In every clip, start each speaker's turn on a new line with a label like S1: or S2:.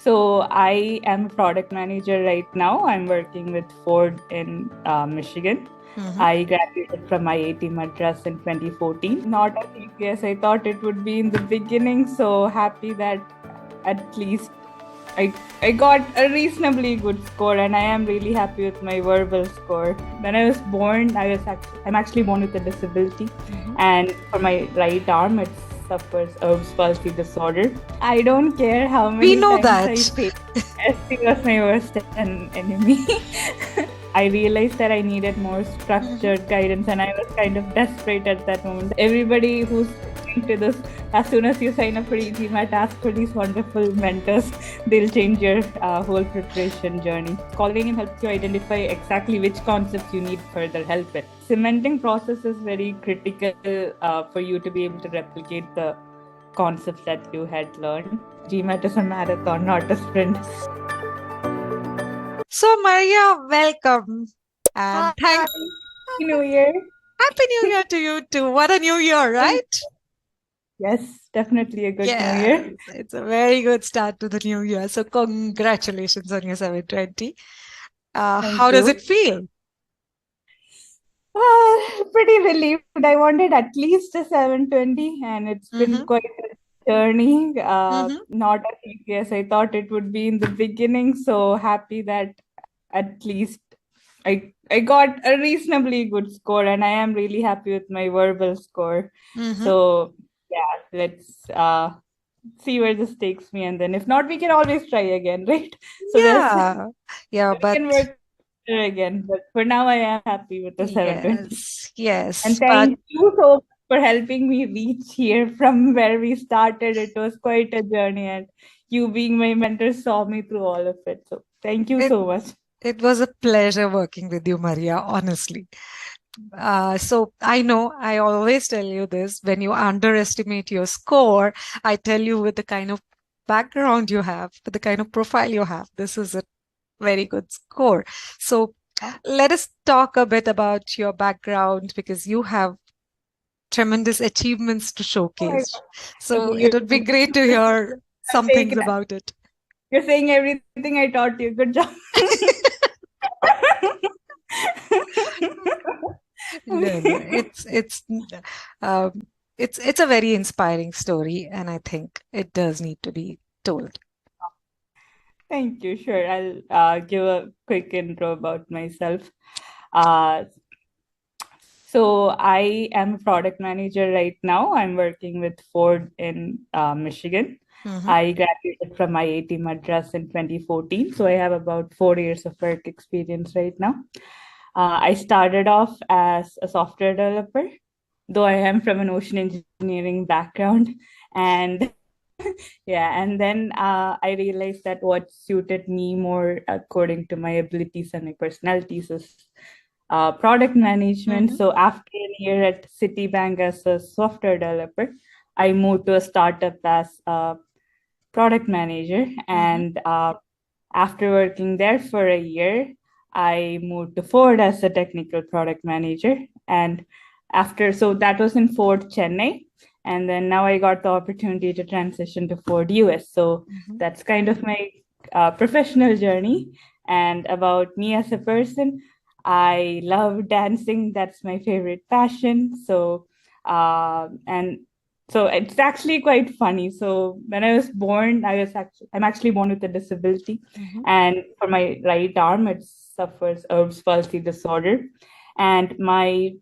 S1: So I am a product manager right now. I'm working with Ford in Michigan. I graduated from IIT Madras in 2014. Not as easy as I thought it would be in the beginning. So happy that at least I got a reasonably good score, and I am really happy with my verbal score. When I was born, I'm actually born with a disability, and for my right arm, it suffers Erb's palsy disorder. I don't care how
S2: We
S1: many
S2: know
S1: times I
S2: that.
S1: failed. SC was my worst enemy. I realized that I needed more structured guidance, and I was kind of desperate at that moment. Everybody who's listening to this, as soon as you sign up for e-GMAT, ask for these wonderful mentors. They'll change your whole preparation journey. Scholaranium helps you identify exactly which concepts you need further help with. Cementing process is very critical for you to be able to replicate the concepts that you had learned. GMAT is a marathon, not a sprint.
S2: So, Maria, welcome. And
S1: Happy New Year.
S2: Happy New Year to you too. What a new year, right?
S1: Yes, definitely a good New Year.
S2: It's a very good start to the new year. So, congratulations on your 720. How does it feel?
S1: Pretty relieved. I wanted at least a 720, and it's been quite a journey. Not as easy as I thought it would be in the beginning. So happy that at least I got a reasonably good score, and I am really happy with my verbal score. So yeah, let's see where this takes me, and then if not, we can always try again, right? So
S2: but
S1: we can work again. But for now, I am happy with the 720.
S2: yes.
S1: And thank you so much for helping me reach here from where we started. It was quite a journey, and you being my mentor saw me through all of it. So thank you so much.
S2: It was a pleasure working with you, Maria, honestly. So I know I always tell you this, when you underestimate your score, I tell you with the kind of background you have, with the kind of profile you have, this is a very good score. So let us talk a bit about your background, because you have tremendous achievements to showcase. So it would be great to hear some things about it.
S1: You're saying everything I taught you. Good job.
S2: It's a very inspiring story, and I think it does need to be told.
S1: Thank you. Sure, I'll give a quick intro about myself. So I am a product manager right now. I'm working with Ford in Michigan. I graduated from IIT Madras in 2014. So I have about 4 years of work experience right now. I started off as a software developer, though I am from an ocean engineering background. And yeah, and then I realized that what suited me more according to my abilities and my personalities is product management. So after a year at Citibank as a software developer, I moved to a startup as a product manager. And after working there for a year, I moved to Ford as a technical product manager. And so that was in Ford Chennai. And then now I got the opportunity to transition to Ford US. So that's kind of my professional journey. And about me as a person, I love dancing. That's my favorite passion. So it's actually quite funny. So when I was born, I'm actually born with a disability, and for my right arm, it suffers Erb's palsy disorder. And my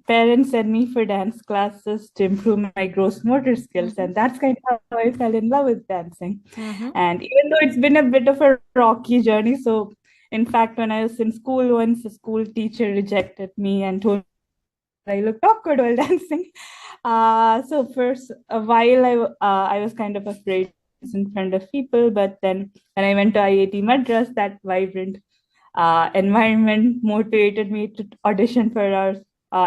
S1: parents sent me for dance classes to improve my gross motor skills, and that's kind of how I fell in love with dancing. And even though it's been a bit of a rocky journey, so in fact, when I was in school once, a school teacher rejected me and told me I looked awkward while dancing. So for a while, I was kind of afraid in front of people. But then when I went to IIT Madras, that vibrant environment motivated me to audition for our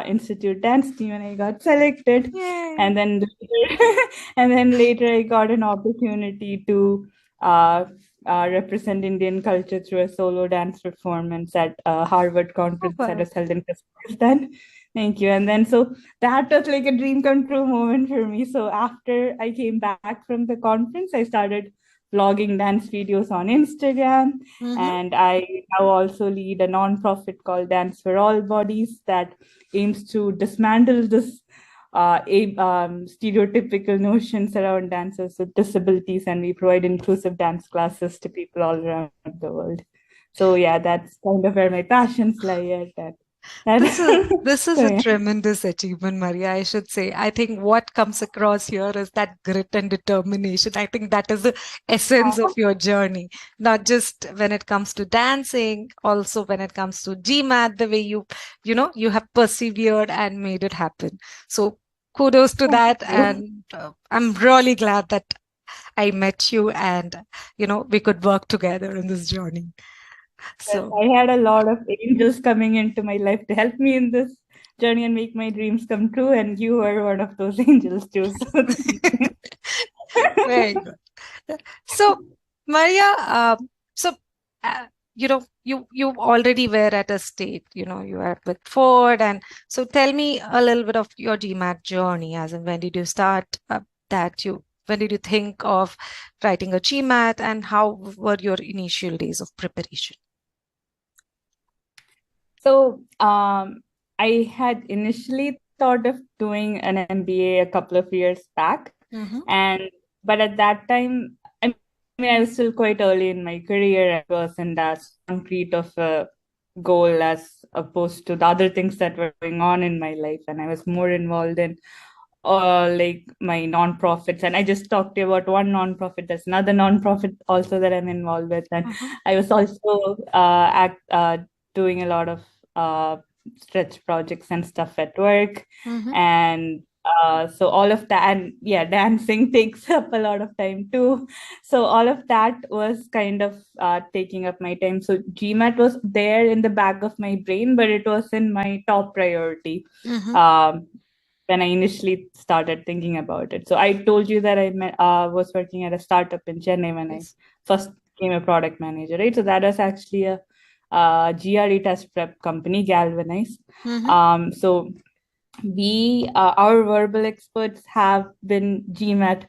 S1: institute dance team, and I got selected.
S2: Yay.
S1: And then later I got an opportunity to represent Indian culture through a solo dance performance at a Harvard conference that was held in Kazakhstan. Thank you. And then so that was like a dream come true moment for me. So after I came back from the conference, I started vlogging dance videos on Instagram. And I now also lead a nonprofit called Dance for All Bodies that aims to dismantle this stereotypical notions around dancers with disabilities, and we provide inclusive dance classes to people all around the world. So yeah, that's kind of where my passions lie at that.
S2: This is
S1: So
S2: a
S1: yeah.
S2: tremendous achievement, Maria, I should say. I think what comes across here is that grit and determination. I think that is the essence of your journey, not just when it comes to dancing, also when it comes to GMAT, the way you have persevered and made it happen. So kudos to
S1: Thank
S2: that.
S1: you.
S2: And I'm really glad that I met you and, we could work together in this journey.
S1: Yes,
S2: So
S1: I had a lot of angels coming into my life to help me in this journey and make my dreams come true, and you were one of those angels too. So thank you.
S2: very good. So, Maria, so you already were at a state, you were with Ford, and so tell me a little bit of your GMAT journey. As in, when did you start when did you think of writing a GMAT, and how were your initial days of preparation?
S1: So I had initially thought of doing an MBA a couple of years back, but at that time, I mean, I was still quite early in my career. I wasn't as concrete of a goal as opposed to the other things that were going on in my life, and I was more involved in like my nonprofits. And I just talked to you about one nonprofit. There's another nonprofit also that I'm involved with, and I was also doing a lot of stretch projects and stuff at work. And so all of that, and yeah, dancing takes up a lot of time too. So all of that was kind of taking up my time. So GMAT was there in the back of my brain, but it was in my top priority. When I initially started thinking about it. So I told you that was working at a startup in Chennai when I first became a product manager, right? So that was actually a GRE test prep company, Galvanize. So our verbal experts have been GMAT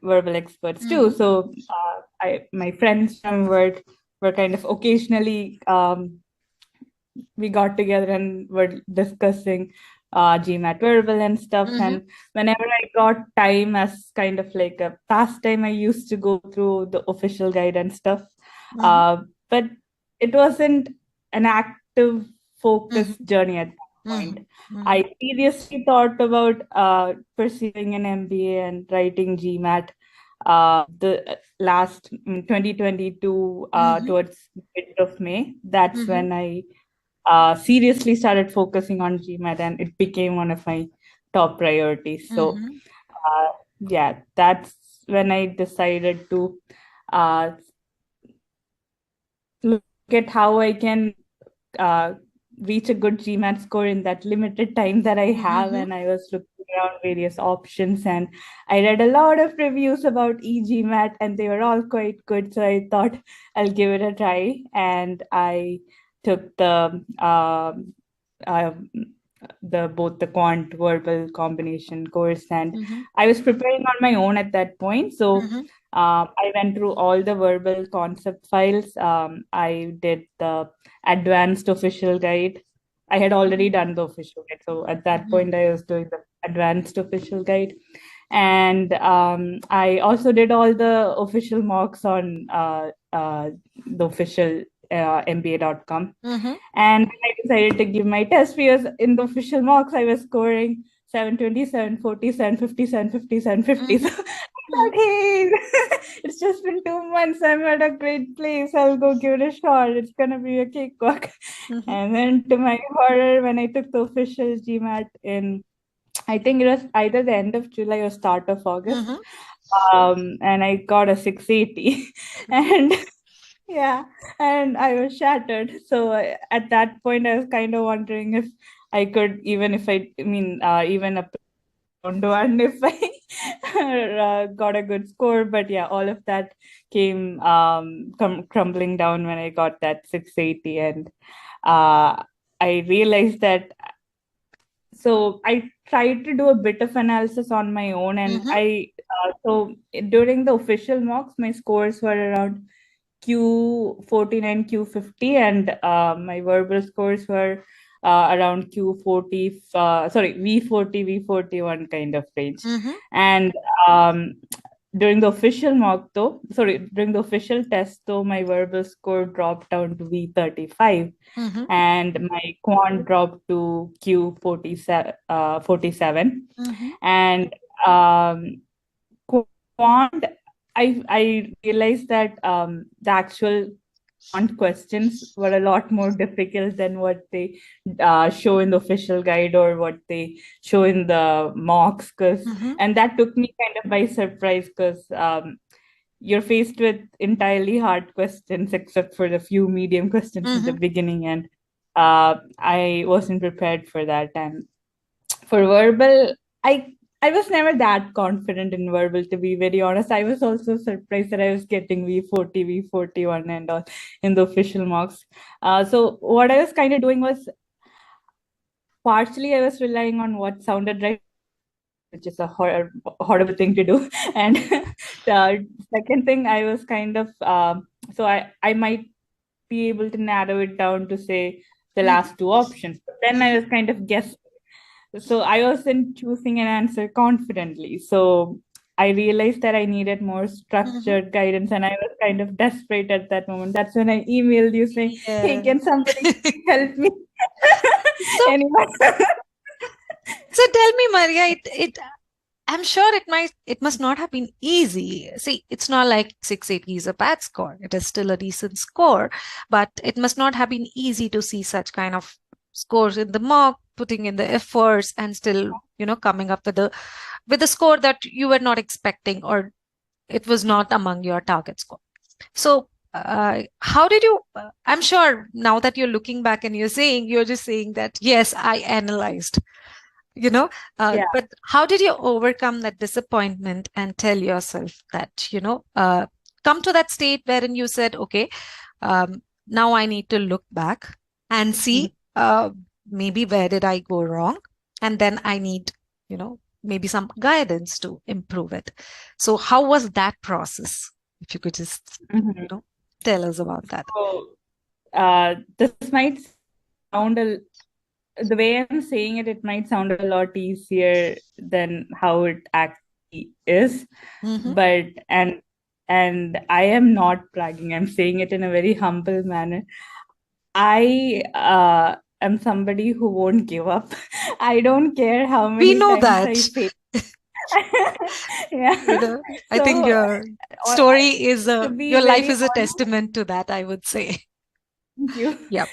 S1: verbal experts too. So my friends from work were kind of occasionally we got together and were discussing GMAT verbal and stuff. And whenever I got time as kind of like a pastime, I used to go through the official guide and stuff. But it wasn't an active, focused journey at that point. I seriously thought about pursuing an MBA and writing GMAT the last 2022 towards mid of May. That's when I seriously started focusing on GMAT, and it became one of my top priorities. So yeah, that's when I decided to uh, look at how I can reach a good GMAT score in that limited time that I have. And I was looking around various options, and I read a lot of reviews about e-GMAT, and they were all quite good. So I thought I'll give it a try, and I took both the quant verbal combination course, and I was preparing on my own at that point. So I went through all the verbal concept files. I did the advanced official guide. I had already done the official guide, so at that point I was doing the advanced official guide. And I also did all the official mocks on the official MBA.com. And I decided to give my test because in the official mocks I was scoring 727, 47, 57, 57, 50. So I thought, hey, it's just been 2 months. I'm at a great place. I'll go give it a shot. It's going to be a cakewalk. And then to my horror, when I took the official GMAT in, I think it was either the end of July or start of August, and I got a 680. And yeah, and I was shattered. So at that point, I was kind of wondering if I could, even up round one if I got a good score. But yeah, all of that came crumbling down when I got that 680. And I realized that. So I tried to do a bit of analysis on my own, and so during the official mocks, my scores were around Q49, Q50, and my verbal scores were around Q40, V40, V41 kind of range. And during the official during the official test, though, my verbal score dropped down to V35, and my quant dropped to Q47, 47. And quant, I realized that the actual quant questions were a lot more difficult than what they show in the official guide or what they show in the mocks, and that took me kind of by surprise, because you're faced with entirely hard questions except for the few medium questions in the beginning, and I wasn't prepared for that. And for verbal, I was never that confident in verbal, to be very honest. I was also surprised that I was getting V40, V41 and all in the official mocks. So what I was kind of doing was, partially I was relying on what sounded right, which is a horrible thing to do. And the second thing, I was kind of, so I might be able to narrow it down to say the last two options. But then I was kind of guessing. So I wasn't choosing an answer confidently. So I realized that I needed more structured guidance, and I was kind of desperate at that moment. That's when I emailed you saying, hey, can somebody help me?
S2: So tell me, Maria, I'm sure it must not have been easy. See, it's not like 680 is a bad score. It is still a decent score, but it must not have been easy to see such kind of scores in the mock, putting in the efforts, and still, coming up with a score that you were not expecting, or it was not among your target score. So how did you, I'm sure now that you're looking back and you're just saying that, yes, I analyzed, but how did you overcome that disappointment and tell yourself that, come to that state wherein you said, okay, now I need to look back and see maybe where did I go wrong? And then I need, maybe some guidance to improve it. So how was that process? If you could just, tell us about that.
S1: So, this might sound the way I'm saying it, it might sound a lot easier than how it actually is. But and I am not bragging. I'm saying it in a very humble manner. I am somebody who won't give up. I don't care how many times I fail.
S2: I think your story is your life is a testament to that, I would say.
S1: Thank you.
S2: Yep.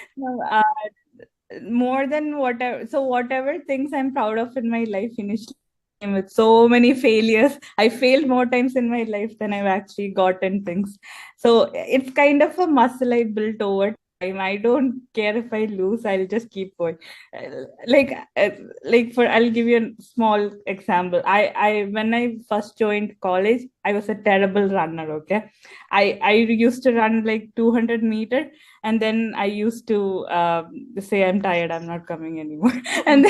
S1: More than whatever things I'm proud of in my life initially, with so many failures, I failed more times in my life than I've actually gotten things. So it's kind of a muscle I built over time. I don't care if I lose, I'll just keep going. I'll give you a small example. I when I first joined college, I was a terrible runner. Okay, I used to run like 200 meters, and then I used to say, I'm tired, I'm not coming anymore. And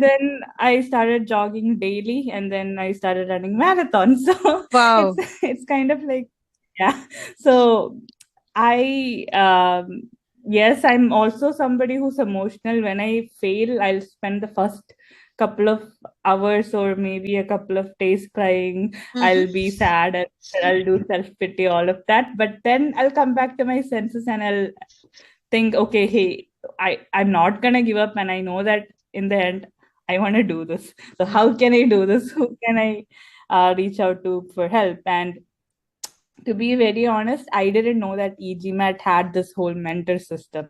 S1: then I started jogging daily, and then I started running marathons. So
S2: wow,
S1: it's kind of like, yeah. So yes, I'm also somebody who's emotional. When I fail, I'll spend the first couple of hours or maybe a couple of days crying. I'll be sad, and I'll do self-pity, all of that. But then I'll come back to my senses and I'll think, okay, hey, I'm not gonna give up, and I know that in the end I want to do this. So how can I do this? Who can I reach out to for help? And to be very honest, I didn't know that e-GMAT had this whole mentor system.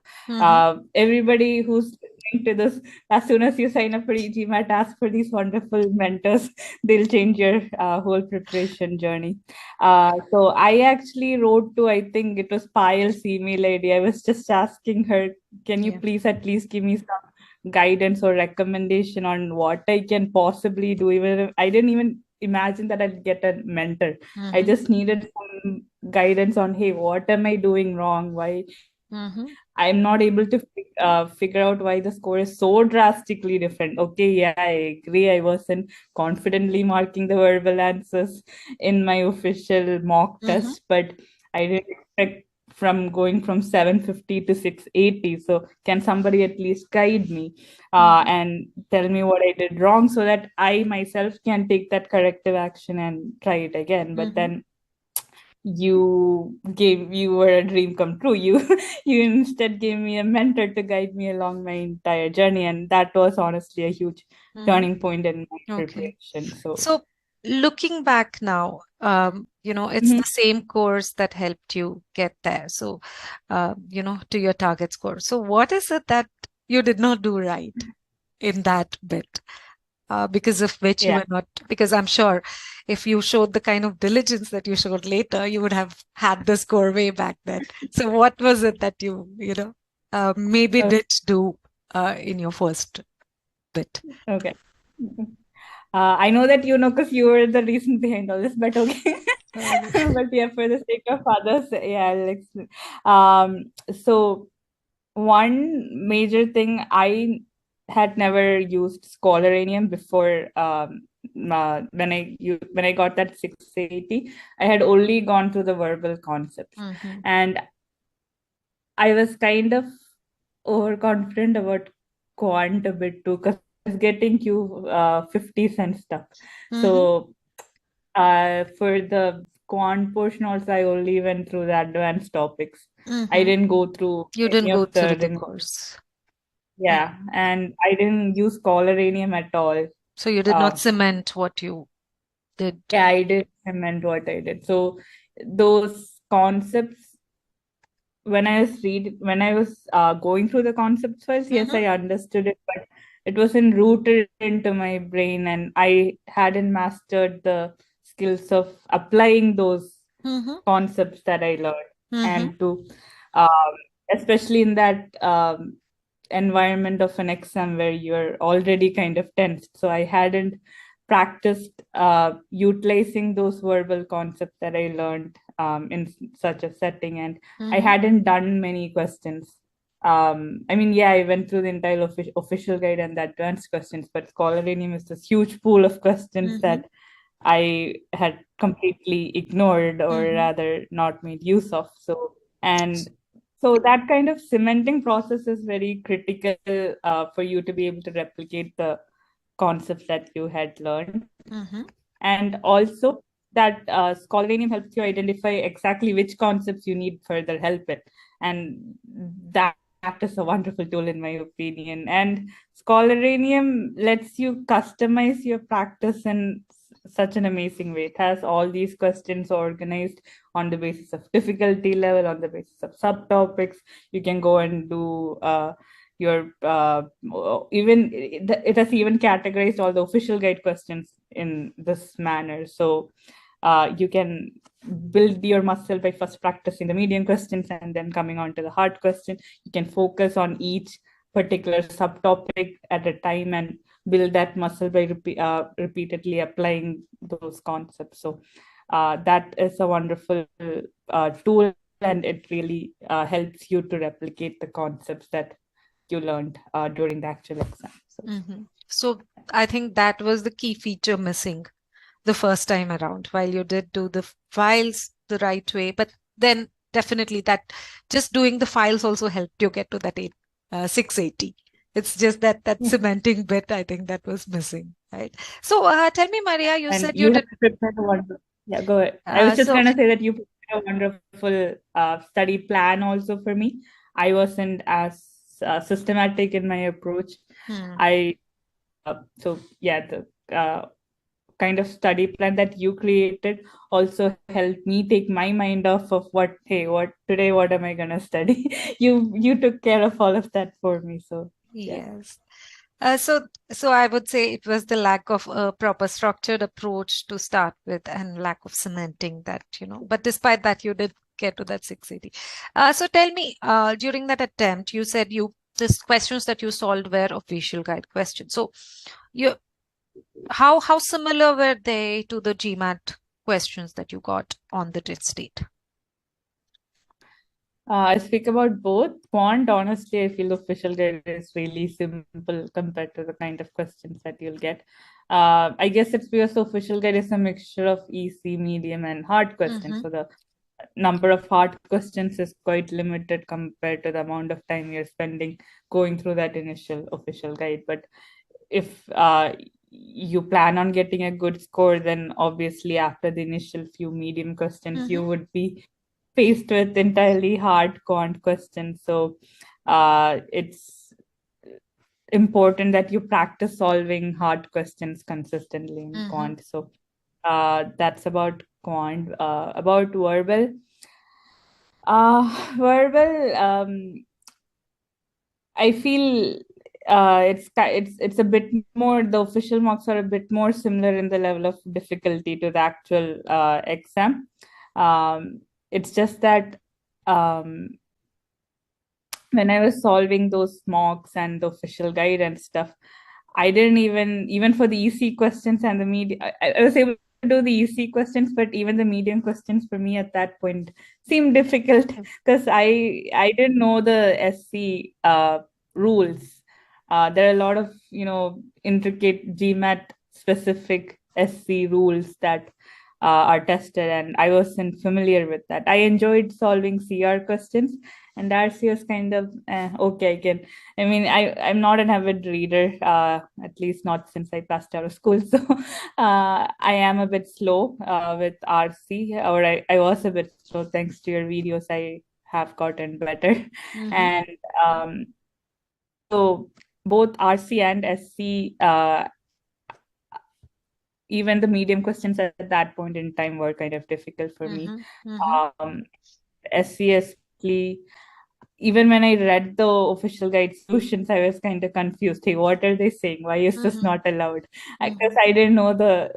S1: Everybody who's listening to this, as soon as you sign up for e-GMAT, ask for these wonderful mentors. They'll change your whole preparation journey. So I actually wrote to, I think it was Payal's email ID. I was just asking her, can you please at least give me some guidance or recommendation on what I can possibly do? Even if I didn't even imagine that I'd get a mentor. I just needed some guidance on, hey, what am I doing wrong? Why I'm not able to figure out why the score is so drastically different. Okay, yeah, I agree. I wasn't confidently marking the verbal answers in my official mock test, but I didn't expect from going from 750 to 680. So can somebody at least guide me and tell me what I did wrong so that I myself can take that corrective action and try it again? But then you were a dream come true. You instead gave me a mentor to guide me along my entire journey, and that was honestly a huge turning point in my
S2: Okay.
S1: preparation. So
S2: So looking back now, it's the same course that helped you get there. So, to your target score. So what is it that you did not do right in that bit? Because of which you
S1: yeah,
S2: were not, because I'm sure if you showed the kind of diligence that you showed later, you would have had the score way back then. So what was it that maybe
S1: okay,
S2: did do in your first bit?
S1: okay. I know that you know because you were the reason behind all this, but okay. But yeah, for the sake of others, yeah, I'll explain. So one major thing, I had never used Scholaranium before. When I got that 680, I had only gone through the verbal concepts, and I was kind of overconfident about quant a bit too, because I was getting Q 50 cent stuff. So for the quant portion also, I only went through the advanced topics. I didn't go through
S2: You didn't
S1: any
S2: go
S1: of
S2: through
S1: the
S2: the course.
S1: yeah, and I didn't use Scholaranium at all.
S2: So you did not cement what you did.
S1: Yeah, I did cement what I did. So those concepts, when I was going through the concepts first, yes, I understood it, but it wasn't rooted into my brain, and I hadn't mastered the skills of applying those concepts that I learned, and to um, especially in that environment of an exam where you're already kind of tensed. So I hadn't practiced utilizing those verbal concepts that I learned in such a setting, and I hadn't done many questions. I mean, yeah, I went through the entire official guide and the advanced questions, but Scholaranium is this huge pool of questions that I had completely ignored, or rather not made use of. And so that kind of cementing process is very critical for you to be able to replicate the concepts that you had learned. And also that Scholaranium helps you identify exactly which concepts you need further help with. And that is a wonderful tool in my opinion. And Scholaranium lets you customize your practice in such an amazing way. It has all these questions organized on the basis of difficulty level, on the basis of subtopics. You can go and do your even it has even categorized all the official guide questions in this manner. So you can build your muscle by first practicing the medium questions and then coming on to the hard question. You can focus on each particular subtopic at a time and build that muscle by repeatedly applying those concepts. So that is a wonderful tool, and it really helps you to replicate the concepts that you learned during the actual exam.
S2: So I think that was the key feature missing the first time around, while you did do the files the right way. But then definitely that just doing the files also helped you get to that 680. It's just that cementing bit, I think, that was missing, right? So tell me, Maria, you
S1: And
S2: said you
S1: you
S2: did.
S1: have prepared a wonderful. Yeah, go ahead. I was just
S2: So
S1: going to say that you prepared a wonderful study plan also for me. I wasn't as systematic in my approach. I so yeah, the kind of study plan that you created also helped me take my mind off of what am I gonna study. You took care of all of that for me. So yeah.
S2: yes. So I would say it was the lack of a proper structured approach to start with and lack of cementing that. But despite that, you did get to that 680. So tell me, during that attempt, you said these questions that you solved were official guide questions. So you how similar were they to the GMAT questions that you got on the test state?
S1: I speak about both. Quant, honestly, I feel the official guide is really simple compared to the kind of questions that you'll get. I guess it's because the official guide is a mixture of easy, medium, and hard questions.
S2: Mm-hmm.
S1: So the number of hard questions is quite limited compared to the amount of time you're spending going through that initial official guide. But if you plan on getting a good score, then obviously after the initial few medium questions,
S2: Mm-hmm.
S1: you would be faced with entirely hard quant questions. So it's important that you practice solving hard questions consistently in
S2: Mm-hmm.
S1: quant. So that's about quant. About verbal. Verbal. I feel it's a bit more. The official marks are a bit more similar in the level of difficulty to the actual exam. It's just that um, when I was solving those mocks and the official guide and stuff, I didn't even for the easy questions and the medium, I was able to do the easy questions, but even the medium questions for me at that point seemed difficult because I didn't know the SC rules. There are a lot of intricate GMAT specific SC rules that are tested, and I wasn't familiar with that. I enjoyed solving CR questions, and RC was kind of okay. I mean, I'm not an avid reader, at least not since I passed out of school. So I am a bit slow with RC, or I was a bit slow. Thanks to your videos, I have gotten better.
S2: Mm-hmm.
S1: And um, so both RC and SC, even the medium questions at that point in time were kind of difficult for me.
S2: Mm-hmm. Mm-hmm.
S1: Um, SC especially, even when I read the official guide solutions, I was kind of confused. Hey, what are they saying? Why is this
S2: Mm-hmm.
S1: not allowed? Because
S2: Mm-hmm.
S1: I didn't know the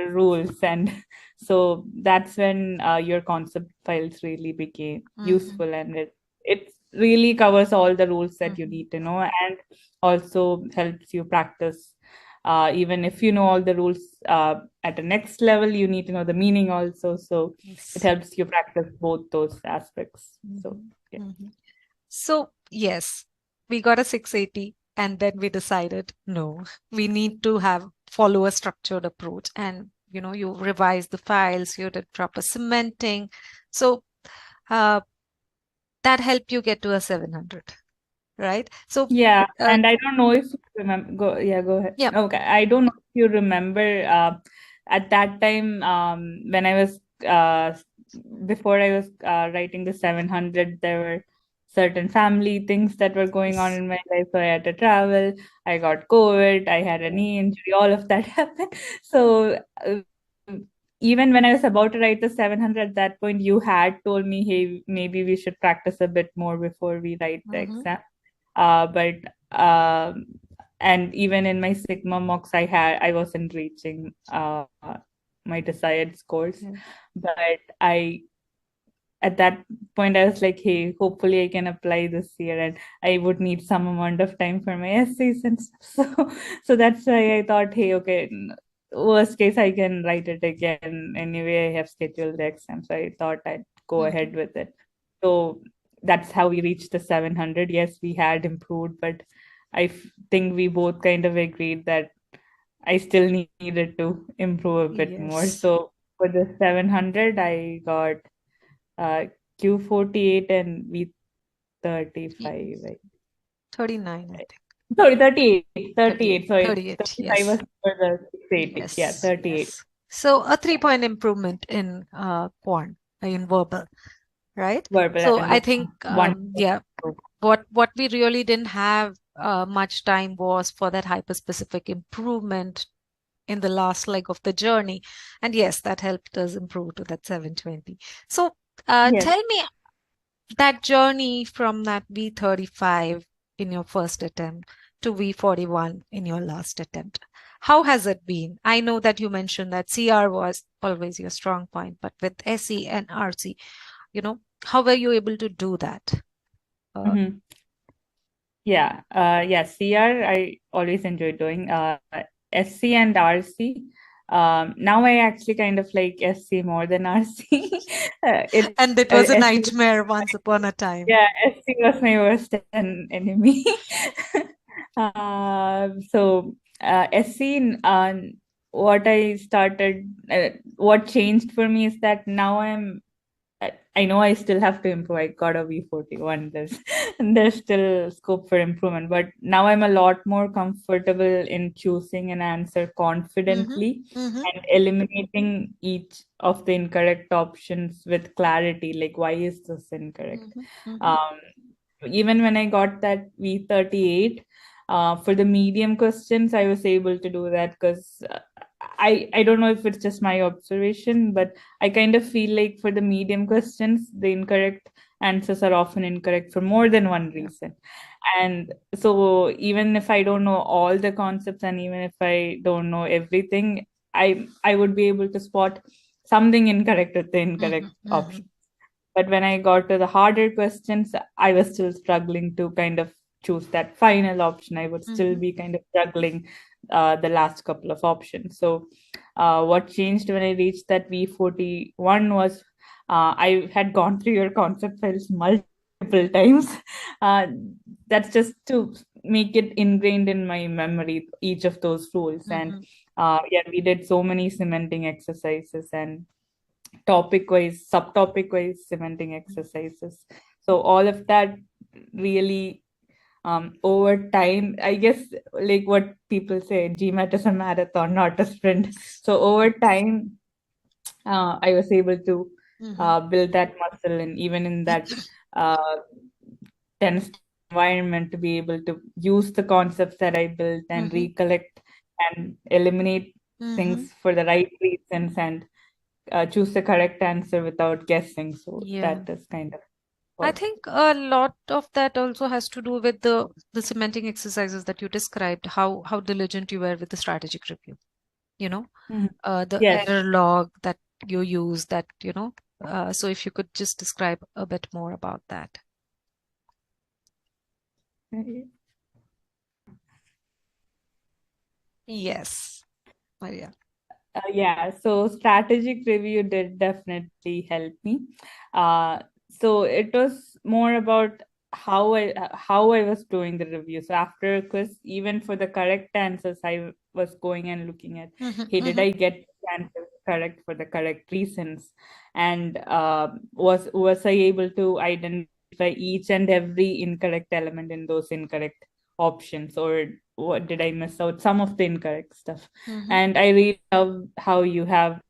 S1: rules. And so that's when your concept files really became
S2: Mm-hmm.
S1: useful. And it really covers all the rules that you
S2: Mm-hmm.
S1: need to know, and also helps you practice. Even if you know all the rules at the next level, you need to know the meaning also. So it
S2: Yes.
S1: helps you practice both those aspects. So, yeah.
S2: Mm-hmm. Mm-hmm. So, yes, we got a 680 and then we decided no, we need to have follow a structured approach and you revise the files, you did proper cementing. So, uh, that helped you get to a 700, right? So,
S1: Yeah,
S2: uh,
S1: and I don't know if you remember. Go ahead.
S2: yeah.
S1: Okay, I don't know if you remember at that time when I was before I was writing the 700, there were certain family things that were going on
S2: Yes.
S1: in my life. So I had to travel. I got COVID. I had a
S2: Oh.
S1: knee injury. All of that happened. So even when I was about to write the 700, at that point, you had told me, hey, maybe we should practice a bit more before we write the
S2: Mm-hmm.
S1: exam. But and even in my Sigma mocks, I wasn't reaching my desired scores.
S2: Yeah.
S1: But I at that point I was like, hey, hopefully I can apply this year, and I would need some amount of time for my essays and stuff. So that's why I thought, hey, okay, worst case I can write it again. Anyway, I have scheduled the exam, so I thought I'd go
S2: Mm-hmm.
S1: ahead with it. So that's how we reached the 700. Yes, we had improved, but think we both kind of agreed that I still needed to improve a bit more.
S2: Yes.
S1: So for the 700, I got uh, Q48 and
S2: Ye-
S1: V35.
S2: 39, I think.
S1: Sorry, 38.
S2: 38.
S1: 38. Sorry,
S2: 38.
S1: 35 was
S2: Yes.
S1: for the 680. Yeah,
S2: Yes.
S1: 38.
S2: Yes. So a 3 point improvement in quant, in verbal, right?
S1: Verbal
S2: So
S1: and
S2: I think,
S1: one.
S2: yeah, what we really didn't have much time was for that hyper-specific improvement in the last leg of the journey. And yes, that helped us improve to that 720. So
S1: Yes.
S2: tell me that journey from that V35 in your first attempt to V41 in your last attempt. How has it been? I know that you mentioned that CR was always your strong point, but with SE and RC, how were you able to do that? Uh,
S1: Mm-hmm. Yeah. Yeah. CR, I always enjoy doing. SC and RC. Now I actually kind of like SC more than RC.
S2: And it was a
S1: SC,
S2: nightmare once upon a time.
S1: yeah, SC was my worst enemy. SC, what I started, what changed for me is that now I know I still have to improve. I got a V41. There's still scope for improvement, but now I'm a lot more comfortable in choosing an answer
S2: Mm-hmm.
S1: confidently
S2: Mm-hmm.
S1: and eliminating each of the incorrect options with clarity. Like, why is this incorrect?
S2: Mm-hmm. Mm-hmm.
S1: Um, Even when I got that V38, for the medium questions, I was able to do that because I don't know if it's just my observation, but I kind of feel like for the medium questions, the incorrect answers are often incorrect for more than one
S2: Yeah.
S1: reason. And so even if I don't know all the concepts and even if I don't know everything, I would be able to spot something incorrect with the
S2: Mm-hmm.
S1: incorrect
S2: Mm-hmm.
S1: option. But when I got to the harder questions, I was still struggling to kind of choose that final option. I would still
S2: Mm-hmm.
S1: be kind of struggling the last couple of options. So, what changed when I reached that V41 was I had gone through your concept files multiple times. Uh, that's just to make it ingrained in my memory, each of those rules. And
S2: Mm-hmm.
S1: yeah, we did so many cementing exercises and topic wise, subtopic wise cementing exercises. So all of that really over time, I guess like what people say, GMAT is a marathon, not a sprint. So over time, I was able to
S2: Mm-hmm.
S1: build that muscle, and even in that uh, tense environment, to be able to use the concepts that I built and
S2: Mm-hmm.
S1: recollect and eliminate
S2: Mm-hmm.
S1: things for the right reasons and choose the correct answer without guessing. So
S2: Yeah.
S1: that is kind of
S2: I
S1: what.
S2: think a lot of that also has to do with the cementing exercises that you described, how diligent you were with the strategic review. You know,
S1: Mhm.
S2: the
S1: Yes.
S2: error log that you use, that so if you could just describe a bit more about that. Yes, Maria.
S1: Yeah, so strategic review did definitely help me. Uh, so it was more about how I was doing the review. So after a quiz, even for the correct answers, I was going and looking at,
S2: Mm-hmm.
S1: hey, did
S2: Mm-hmm.
S1: I get the answers correct for the correct reasons? And was I able to identify each and every incorrect element in those incorrect options, or what did I miss out? Some of the incorrect stuff.
S2: Mm-hmm.
S1: And I really love how you have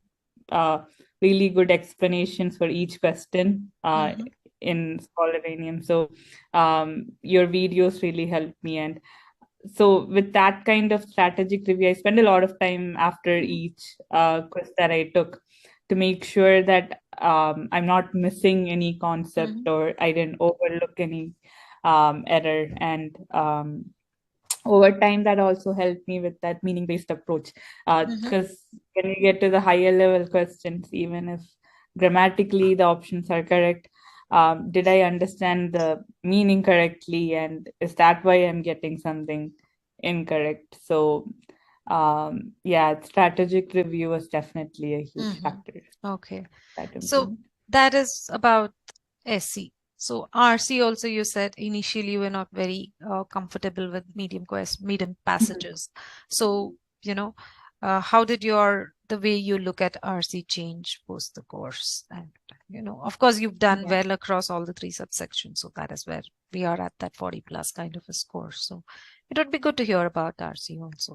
S1: uh, really good explanations for each question
S2: Mm-hmm.
S1: in Scholaranium. So your videos really helped me. And so with that kind of strategic review, I spend a lot of time after each quiz that I took to make sure that I'm not missing any concept
S2: Mm-hmm.
S1: or I didn't overlook any error. And over time that also helped me with that meaning based approach,
S2: Mm-hmm.
S1: because when you get to the higher level questions, even if grammatically the options are correct, did I understand the meaning correctly, and is that why I'm getting something incorrect? So yeah, strategic review was definitely a huge
S2: Mm-hmm.
S1: factor
S2: Okay.
S1: that
S2: So
S1: improvement.
S2: that is about SC. So RC also, you said initially you were not very comfortable with medium passages. So, how did the way you look at RC change post the course? And, of course, you've done
S1: Yeah.
S2: well across all the three subsections. So that is where we are at that 40 plus kind of a score. So it would be good to hear about RC also.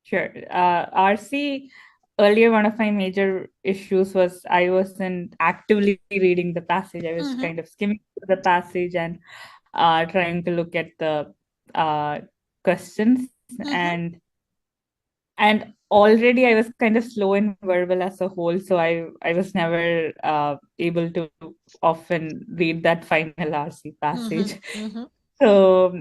S1: Sure. RC, earlier, one of my major issues was I wasn't actively reading the passage. I was
S2: Mm-hmm.
S1: kind of skimming through the passage and trying to look at the uh, questions.
S2: Mm-hmm.
S1: And already I was kind of slow in verbal as a whole, so I was never able to often read that final RC
S2: Mm-hmm.
S1: passage.
S2: Mm-hmm.
S1: So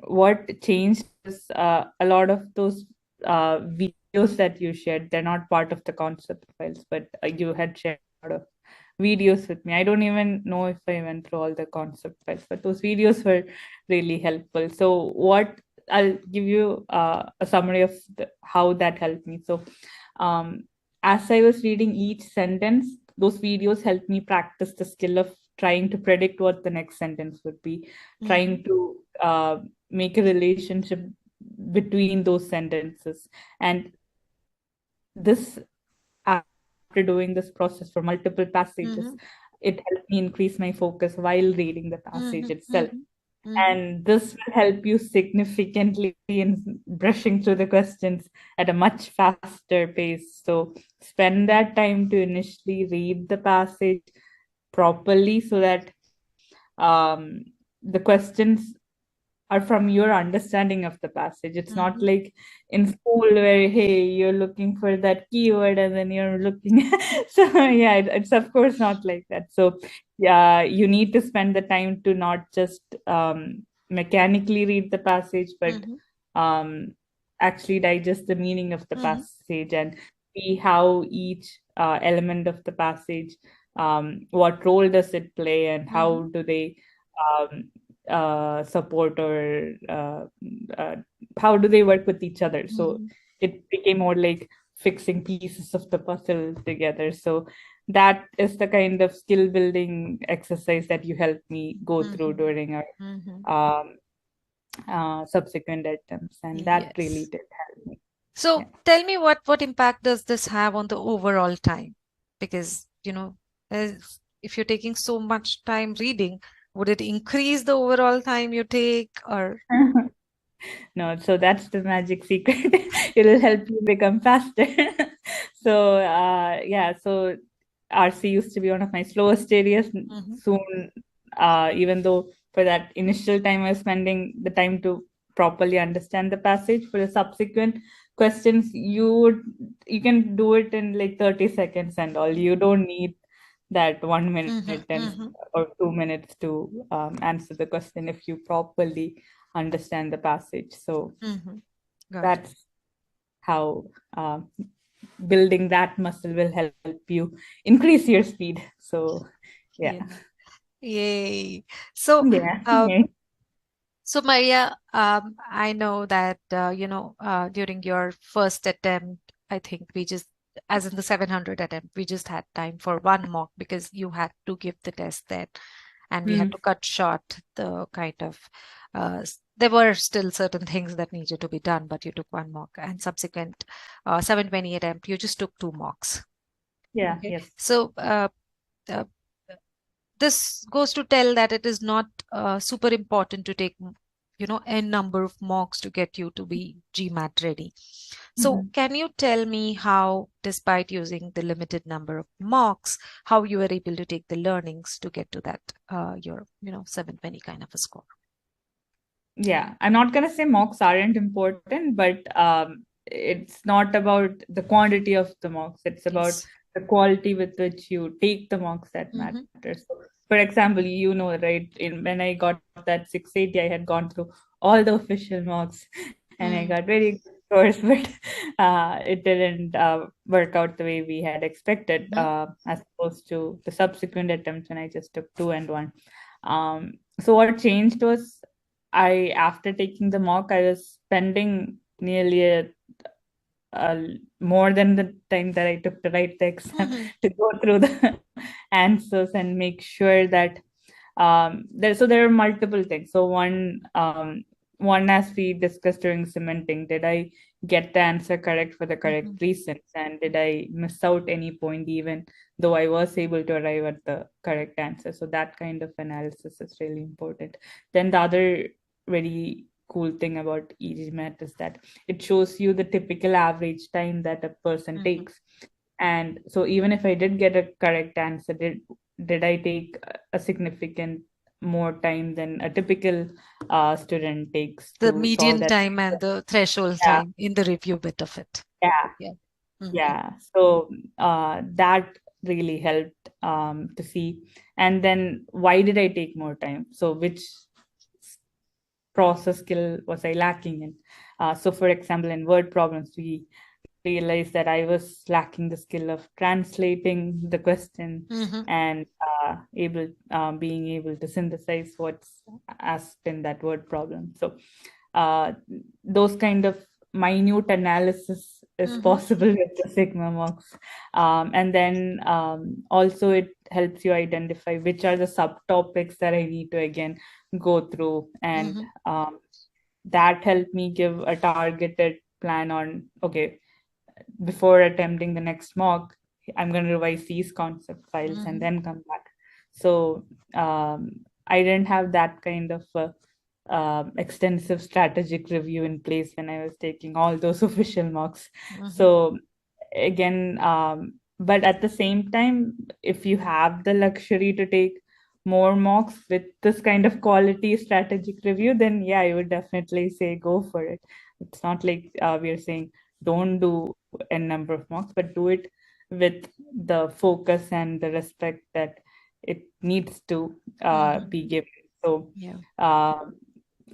S1: what changed was a lot of those videos that you shared, they're not part of the concept files, but you had shared a lot of videos with me. I don't even know if I went through all the concept files, but those videos were really helpful. So what I'll give you a summary of how that helped me. So as I was reading each sentence, those videos helped me practice the skill of trying to predict what the next sentence would be, trying to make a relationship between those sentences. And this, after doing this process for multiple passages, it helped me increase my focus while reading the passage itself. And this will help you significantly in brushing through the questions at a much faster pace. So spend that time to initially read the passage properly so that the questions are from your understanding of the passage. It's not like in school where, hey, you're looking for that keyword and then you're looking. So yeah, it's of course not like that. So yeah, you need to spend the time to not just mechanically read the passage, but actually digest the meaning of the passage and see how each element of the passage, what role does it play, and how do they support or how do they work with each other. So it became more like fixing pieces of the puzzle together. So that is the kind of skill building exercise that you helped me go through during our subsequent attempts, and that really did help me.
S2: So tell me, what impact does this have on the overall time? Because, if you're taking so much time reading, would it increase the overall time you take, or?
S1: No, so that's the magic secret. It'll help you become faster. So yeah, so RC used to be one of my slowest areas. Soon, even though for that initial time I was spending the time to properly understand the passage, for the subsequent questions, you can do it in like 30 seconds and all. You don't need that 1 minute or 2 minutes to answer the question if you properly understand the passage. So that's how building that muscle will help you increase your speed. So yeah.
S2: Yay. So
S1: yeah.
S2: So Maria, I know that during your first attempt, I think we just, as in the 700 attempt, we just had time for one mock because you had to give the test then, and we had to cut short the kind of. There were still certain things that needed to be done, but you took one mock, and subsequent 720 attempt, you just took two mocks.
S1: Yeah. Okay? Yes.
S2: So this goes to tell that it is not super important to take n number of mocks to get you to be GMAT ready. So can you tell me how, despite using the limited number of mocks, how you were able to take the learnings to get to that your 720 kind of a score?
S1: Yeah, I'm not gonna say mocks aren't important, but it's not about the quantity of the mocks. It's about the quality with which you take the mocks that matters. So, for example, right, when I got that 680, I had gone through all the official mocks and I got very good scores, but it didn't work out the way we had expected, as opposed to the subsequent attempts when I just took 2 and 1. So what changed was, after taking the mock, I was spending nearly more than the time that I took to write the exam to go through the answers and make sure that there are multiple things. So one, as we discussed during cementing, did I get the answer correct for the correct reasons, and did I miss out any point even though I was able to arrive at the correct answer? So that kind of analysis is really important. Then the other very cool thing about e-GMAT is that it shows you the typical average time that a person takes. And so even if I did get a correct answer, did I take a significant more time than a typical student takes
S2: the
S1: to
S2: median
S1: solve that
S2: time and the threshold time in the review bit of it?
S1: Yeah. So that really helped to see. And then why did I take more time? So which process skill was I lacking in? So for example, in word problems, we realized that I was lacking the skill of translating the question and being able to synthesize what's asked in that word problem. So those kind of minute analysis is possible with the Sigma mocks. And then also it helps you identify which are the subtopics that I need to again go through. And that helped me give a targeted plan on, okay, before attempting the next mock, I'm going to revise these concept files and then come back. So I didn't have that kind of extensive strategic review in place when I was taking all those official mocks. So again, but at the same time, if you have the luxury to take more mocks with this kind of quality strategic review, then yeah, I would definitely say go for it. It's not like we are saying don't do a number of mocks, but do it with the focus and the respect that it needs to be given. So,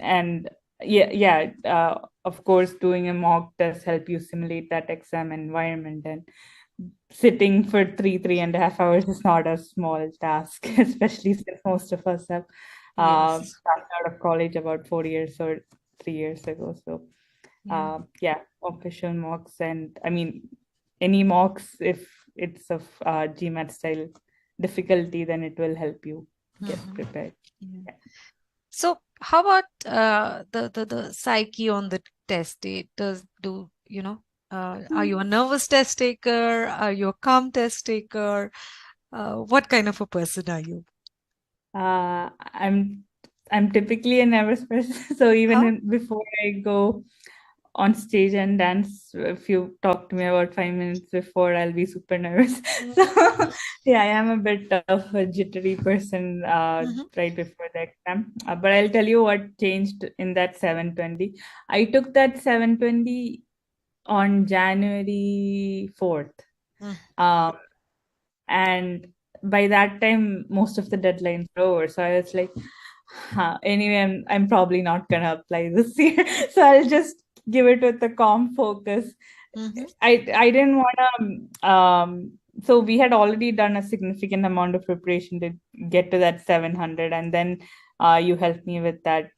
S1: and of course, doing a mock does help you simulate that exam environment, and sitting for 3.5 hours is not a small task, especially since most of us have started out of college about 4 years or 3 years ago. So official mocks, and I mean any mocks, if it's of GMAT style difficulty, then it will help you get prepared.
S2: So how about the psyche on the test day? Are you a nervous test taker? Are you a calm test taker? What kind of a person are you?
S1: I'm typically a nervous person, so even before I go on stage and dance, if you talk to me about 5 minutes before, I'll be super nervous. So yeah, I am a bit of a jittery person right before the exam. But I'll tell you what changed in that 720. I took that 720 on January 4th. And by that time, most of the deadlines were over. So I was like, anyway, I'm probably not gonna apply this year. So I'll just give it with the calm focus. I didn't wanna so we had already done a significant amount of preparation to get to that 700, and then you helped me with that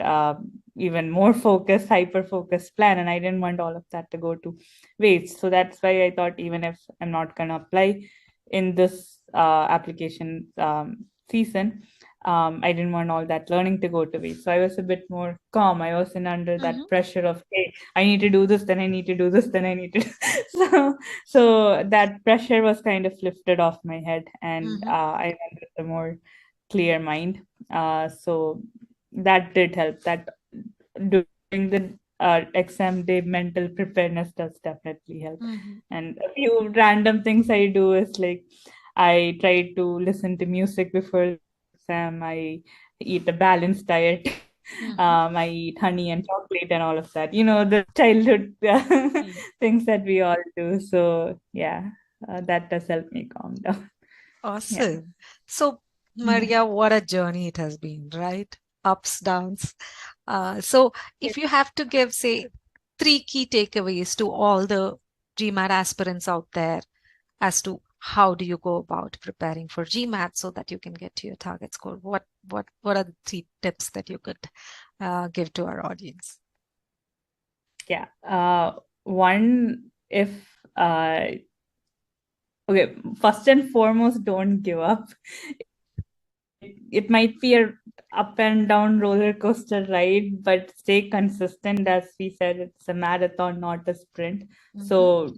S1: even more focused, hyper focused plan, and I didn't want all of that to go to waste. So that's why I thought, even if I'm not gonna apply in this application season, I didn't want all that learning to go to waste. So I was a bit more calm. I wasn't under that pressure of, hey, I need to do this, then I need to do this, then I need to. So that pressure was kind of lifted off my head, and I went with a more clear mind. So that did help. That during the exam day, mental preparedness does definitely help. And a few random things I do is like, I try to listen to music before exam. I eat a balanced diet. I eat honey and chocolate and all of that. The childhood things that we all do. So yeah, that does help me calm down.
S2: Awesome.
S1: Yeah.
S2: So, Maria, what a journey it has been, right? Ups, downs. So, if you have to give, say, 3 key takeaways to all the GMAT aspirants out there as to how do you go about preparing for GMAT so that you can get to your target score, what are the 3 tips that you could give to our audience?
S1: Yeah. One, if okay, first and foremost, don't give up. It might be a up and down roller coaster ride, but stay consistent. As we said, it's a marathon, not a sprint. So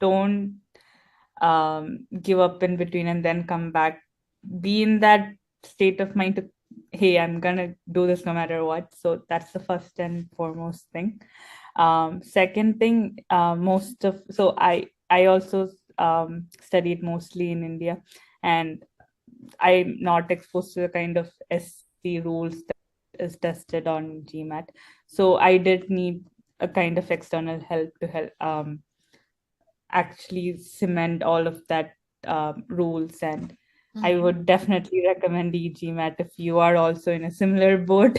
S1: don't give up in between and then come back. Be in that state of mind to, hey, I'm gonna do this no matter what. So that's the first and foremost thing. Second thing, I also studied mostly in India, and I'm not exposed to the kind of SC rules that is tested on GMAT. So I did need a kind of external help to help actually cement all of that rules. And I would definitely recommend e-GMAT if you are also in a similar boat.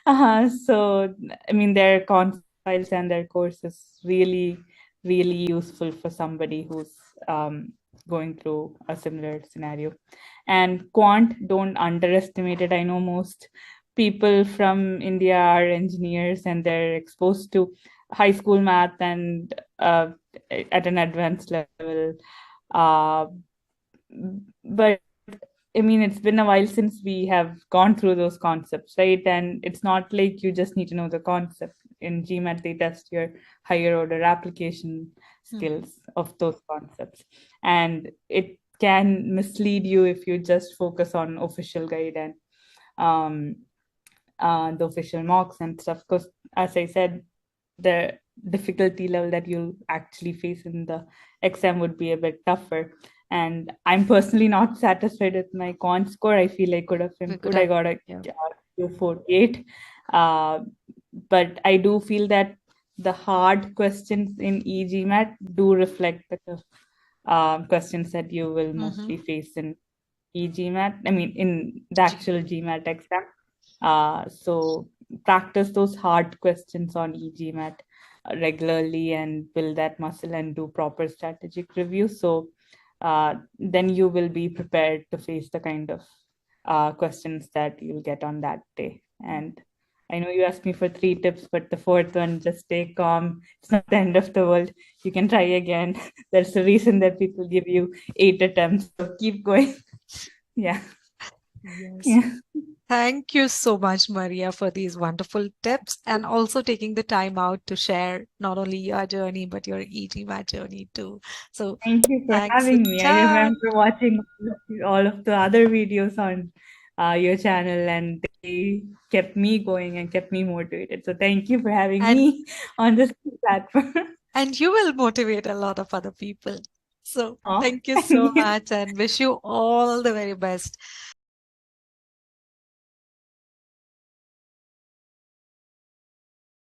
S1: So, I mean, their concepts files and their course is really, really useful for somebody who's going through a similar scenario. And quant, don't underestimate it. I know most people from India are engineers and they're exposed to high school math and at an advanced level. Uh, but I mean, it's been a while since we have gone through those concepts, right? And it's not like you just need to know the concept. In GMAT, they test your higher order application skills of those concepts. And it can mislead you if you just focus on official guide and um, the official mocks and stuff. Because, as I said, the difficulty level that you'll actually face in the exam would be a bit tougher. And I'm personally not satisfied with my con score. I feel I could have improved. I got a
S2: Yeah.
S1: 248. Uh, but I do feel that the hard questions in e-GMAT do reflect the questions that you will mostly face in e-GMAT. I mean, in the actual GMAT exam. So practice those hard questions on e-GMAT regularly and build that muscle and do proper strategic review. So then you will be prepared to face the kind of questions that you'll get on that day. And I know you asked me for 3 tips, but the fourth one, just stay calm. It's not the end of the world. You can try again. There's a reason that people give you 8 attempts. So keep going. Yeah.
S2: Yes.
S1: Yeah.
S2: Thank you so much, Maria, for these wonderful tips and also taking the time out to share not only your journey, but your e-GMAT journey too. So
S1: Thank you for
S2: thanks a
S1: having me. I
S2: ton.
S1: remember watching all of the other videos on your channel, and they kept me going and kept me motivated. So thank you for having
S2: And
S1: me on this platform.
S2: and you will motivate a lot of other people. So
S1: Oh,
S2: thank you
S1: thank
S2: so
S1: you.
S2: much and wish you all the very best.